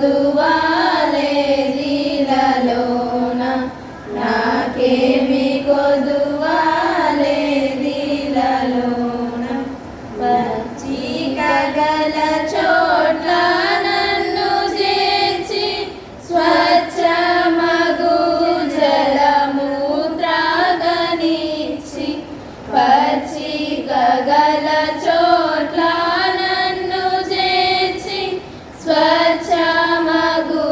కొదువాలే దిలలోన నాకేమి కొదువాలే దిలలోన పచ్చిక గల చోట్ల నన్ను చేర్చి స్వచ్ఛమగు జలము త్రాగనిచ్చి పచ్చిక గల చోట్ల నన్ను చేర్చి స్వచ్ఛమగు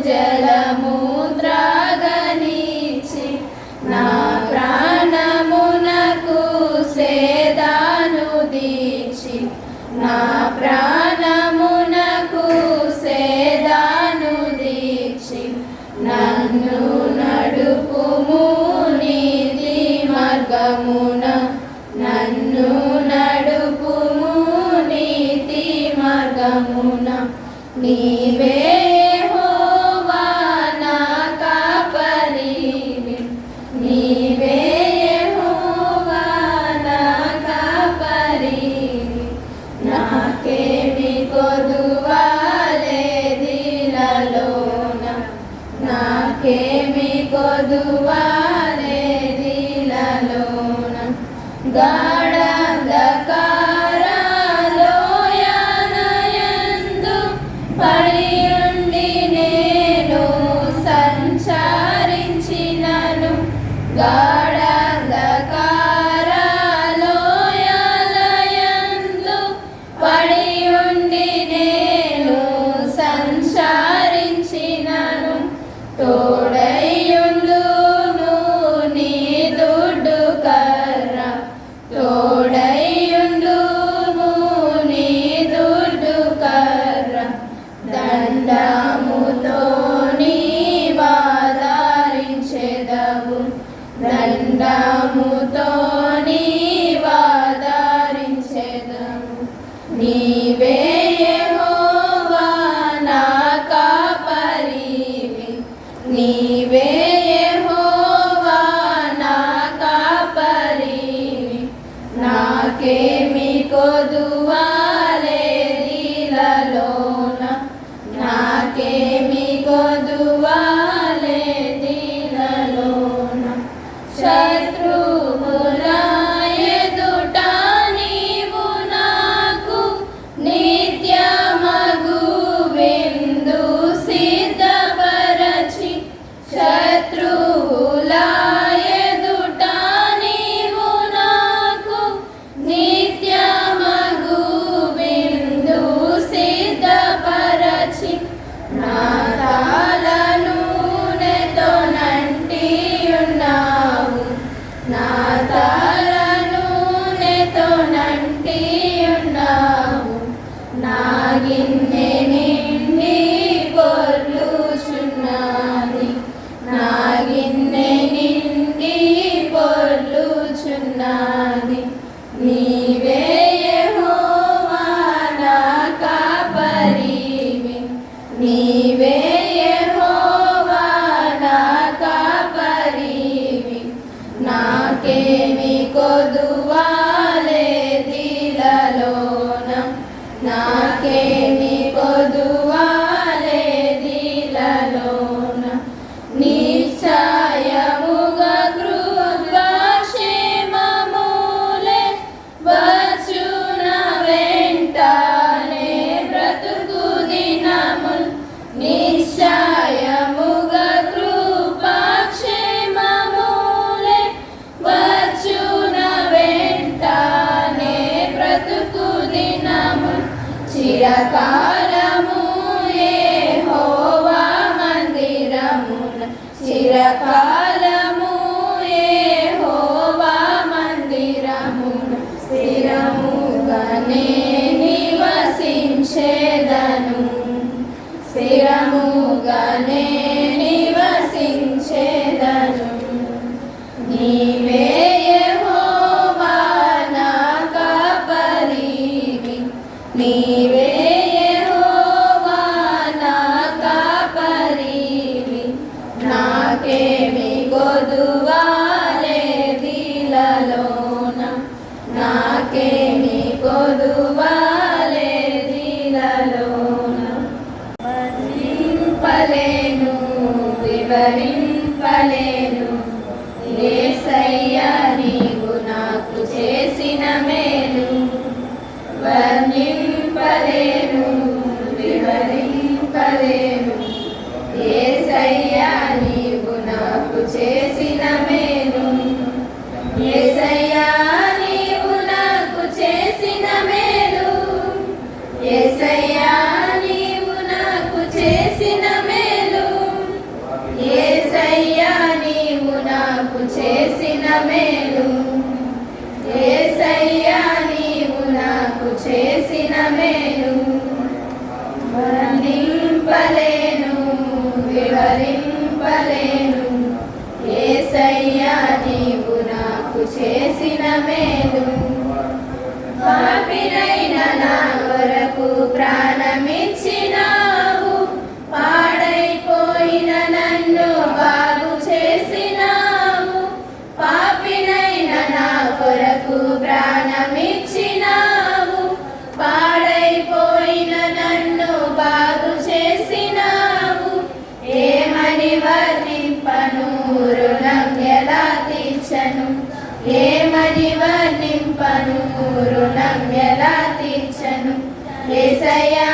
జలము త్రాగనిచ్చి నా ప్రాణమునకు సేదాను దీచి నా ప్రాణమునకు సేదాను దీచి నన్ను నడుపుము నీతి మార్గమున నన్ను నడుపుము నీతి మార్గమున నీవే యెహోవా నా కాపరివి నీవే యెహోవా నా కాపరివి నాకేమి కొదువాలే దిలలోన నాకేమి కొదువాలే దిలలోన గాఢాంధకారలోయనయందు పడియుండి నేను సంచరించినను గాఢాంధకారలోయనయందు పడియుండి నేను సంచరించినను తోడైయుండును నీ దుడ్డు కర్ర తోడైయుండును నీ దుడ్డు కర్ర దండముతో నీవాదరించెదవు దండముతో నీవాదరించెదవు నీవే యెహోవా నా కాపరివి నీవే యెహోవా నా కాపరివి నాకేమి కొదువాలే దిలలోన నాకేమి కొదువాలే దిలలోన శత్రువుల ఎదుట నీవు నాకు నిత్యమగు విందు సిద్ధపరచి శత్రువుల ఎదుట నీవు నాకు నిత్యమగు విందు సిద్ధపరచి నా తలనూనెతో నంటియున్నావు నా తలనూనెతో నంటియున్నావు నా గిన్నె నిండి పొర్లుచున్నది నా గిన్నె నిండి పొర్లుచున్నది నీవే యెహోవా నా కాపరివి నీవే యెహోవా నా కాపరివి నాకేమి కొదువాలే దిలలోన నాకేమి కొదువాలే దిలలోన నిశ్చయముగా కృపాక్షేమములే వచ్చున వెంటనే బ్రతుకు దినములు నిశ్చయముగా కృపాక్షేమములే వచ్చున వెంటనే బ్రతుకు దినములు చిరకాలము యెహోవా మందిరమున చిరకాలము యెహోవా మందిరమున స్థిరముగానే నివసించెదను స్థిరముగానే నివసించెదను నీవే యెహోవా నా కాపరివి నీవే యెహోవా నా కాపరివి నాకేమి కొదువాలే దిలలోన నాకేమి కొదువాలే దిలలోన వివరింపలేను. యేసయ్యా నీవు నాకు చేసిన మేలు. పాపినైన నా కొరకు ప్రాణమిచ్చినావు, పాడైపోయిన నన్ను బాగు చేసినావు. పాపినైన నా కొరకు ప్రాణమిచ్చినావు, పాడైపోయిన నన్ను బాగు చేసినావు. ఏమని వర్ణింపను, రుణం ఎలా తీర్చను? ఏమని వర్ణింపను, రుణం ఎలా తీర్చను? యేసయ్యా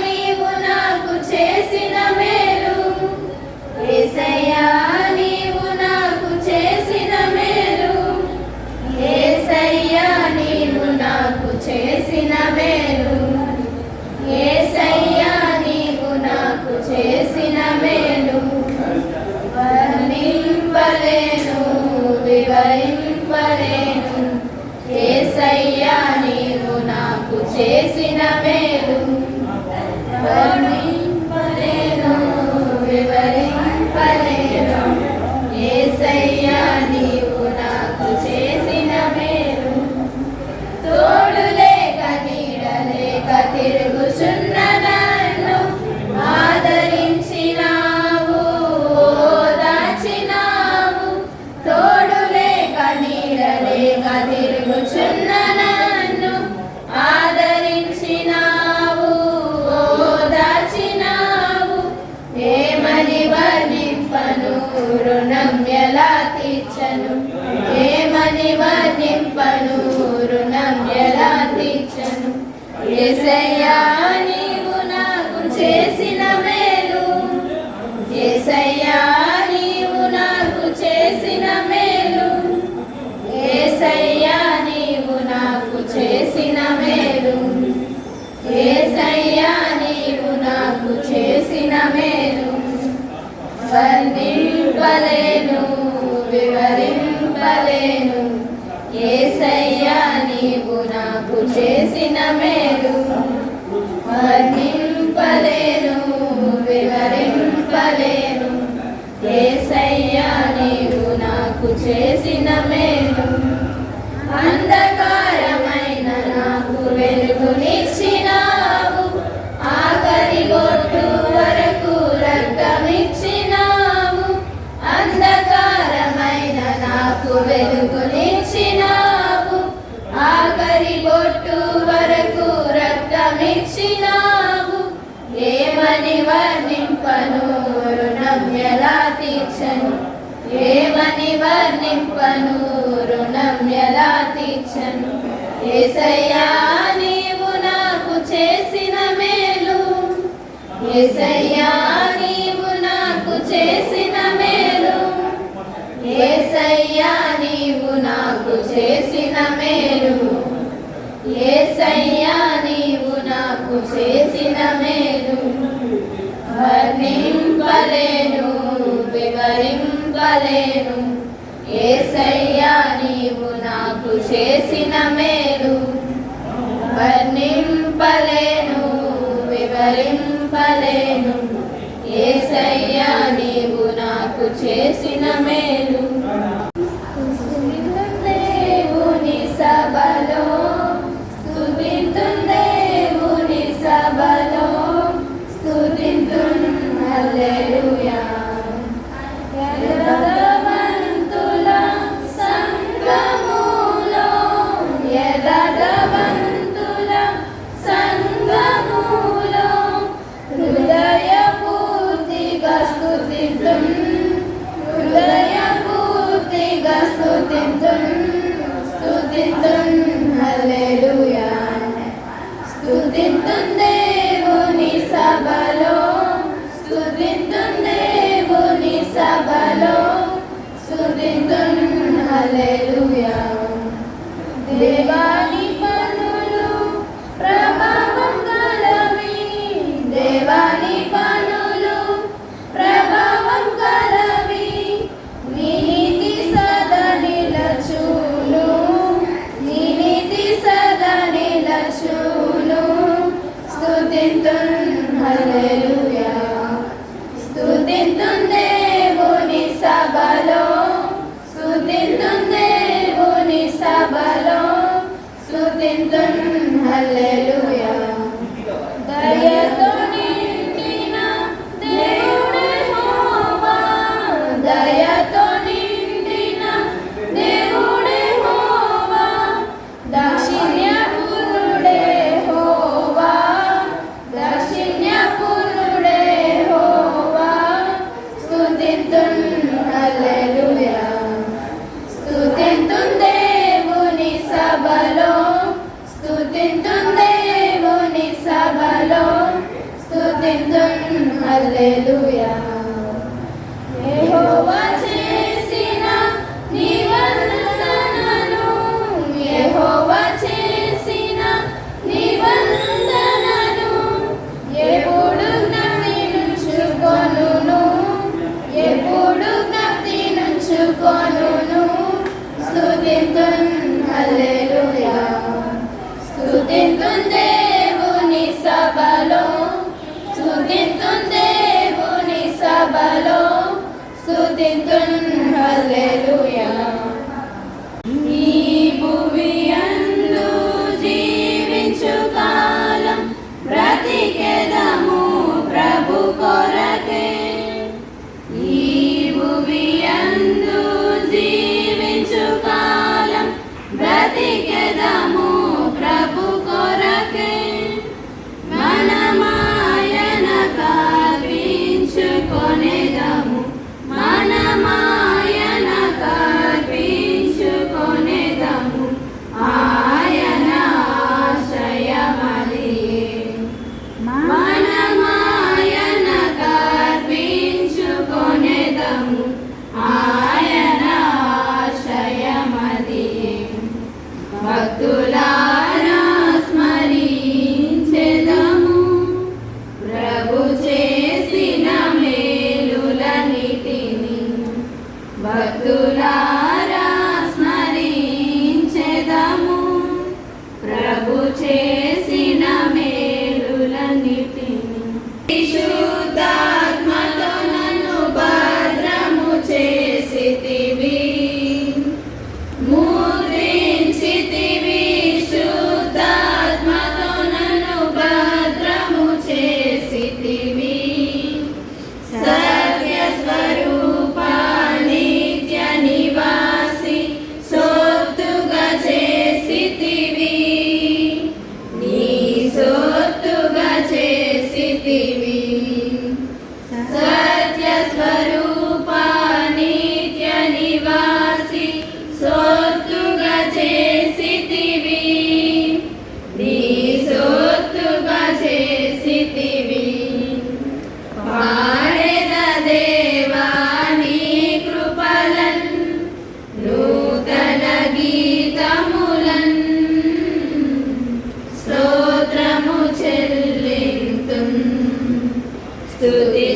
నీవు నాకు చేసిన మేలు. యేసయ్యా నీవు నాకు చేసిన మేలు. యేసయ్యా నీవు నాకు చేసిన మేలు. యేసయ్యా నీవు నాకు చేసిన మేలు. వర్ణింపలేను, వివరింపలేను. యేసయ్యా నీవు నాకు చేసిన మేలు. వర్ణింపలేను, వివరింపలేను. యేసయ్యా నీవు నాకు చేసిన మేలు. తోడు లేక నీడ లేక తిరుగుచున్న నన్ను ఆదరించినావు, ఓదార్చినావు. తోడు లేక నీడ లేక తిరుగుచున్న నన్ను ఆదరించినావు, ఓదార్చినావు. ఏమని వర్ణింపను, రుణం ఎలా తీర్చను? ఏమని వర్ణింపను, రుణం ఎలా తీర్చను? యేసయ్యా నీవు నాకు చేసిన మేలు. యేసయ్యా నీవు నాకు చేసిన మేలు. యేసయ్యా నీవు నాకు చేసిన మేలు. యేసయ్యా నీవు నాకు చేసిన మేలు. వర్ణింపలేను, వివరింపలేను. యేసయ్యా నీవు నాకు చేసిన మేలు. వర్ణింపలేను, వివరింపలేను. యేసయ్యా నీవు నాకు చేసిన మేలు. అంధకారమైన నాకు వెలుగునిచ్చినావు, ఆఖరి బొట్టు వరకు రక్తమిచ్చినావు. అంధకారమైన నాకు వెలుగునిచ్చినావు, ఆఖరి బొట్టు వరకు రక్తమిచ్చినావు. ఏమని వర్ణింపను, రుణం ఎలా తీర్చను? ఏమని వర్ణింపను, రుణం ఎలా తీర్చను? యేసయ్యా నీవు నాకు చేసిన మేలు. యేసయ్యా నీవు నాకు చేసిన మేలు. యేసయ్యా నీవు నాకు చేసిన మేలు. యేసయ్యా నీవు నాకు చేసిన మేలు. వర్ణింపలేను, వివరింపలేను. యేసయ్యా నీవు నాకు చేసిన మేలు. వర్ణింపలేను, వివరింపలేను. యేసయ్యా నీవు నాకు చేసిన మేలు. దేవుని సభలో స్తుతింతున్, దేవుని సభలో స్తుతింతున్. హల్లెలూయా. యథార్థవంతుల సంఘములో, యథార్థవంతుల సంఘములో హృదయపూర్తిగా స్తుతింతున్, హృదయపూర్తిగా స్తుతింతున్, స్తుతింతున్. హల్లెలూయా. స్తుతింతున్ దేవుని సభలో, స్తుతింతున్ దేవుని సభలో, స్తుతింతున్. హల్లెలూయా. దేవాని పనులు ప్రభావం గలవి, దేవాని పనులు ప్రభావం గలవి. నీ నీతి సదా నిలచును, నీ నీతి సదా నిలచును. స్తుతింతున్. హల్లెలూయా. స్తుతింతున్ హల్లెలూయా. యెహోవా చేసిన నిబంధనను, యెహోవా చేసిన నిబంధనను ఎప్పుడు జ్ఞప్తి నుంచుకొనును, ఎప్పుడు జ్ఞప్తి నుంచుకొనును. స్తుతింతున్ హల్లెలూయా. స్తుతింతున్ దేవుని సభలో, స్తుతింతున్ దేవుని సభలో, స్తుతింతున్ హల్లెలూయా. ఈ భువియందు జీవించు కాలం బ్రతికెదము ప్రభు కొరకే. ఈ భువియందు జీవించు కాలం బ్రతికెదము ప్రభు కొరకే. మనమాయన కార్పించుకొనేదము, మనమాయన కార్పించుకొనేదము. ఆయన ఆశ్రయమదియే. మనమాయన కార్పించుకొనేదము, ఆయన ఆశ్రయమదియే. భక్తులారా స్మరించెదము ప్రభు చేసిన మేలులన్నిటిని. భక్తులారా స్మరించెదము ప్రభు చేసిన మేలులన్నిటిని. పరిశుద్ధాత్మతో నన్ను భద్రము చేసితివి, ముద్రించితివి. శుద్ధాత్మతో నన్ను భద్రము చేసితివి. సత్య స్వరూప నిత్య నివాసి సొత్తుగా చేసితివి, నీ సొత్తుగా చేసితివి. సత్య స్వరూప నిత్య నివాసి సొత్తుగా చేసితివి, నీ సొత్తుగా చేసితివి. పాడెద దేవా నీ కృపలన్, నూతన గీతములన్, స్తోత్రము చెల్లింతున్. స్తుతి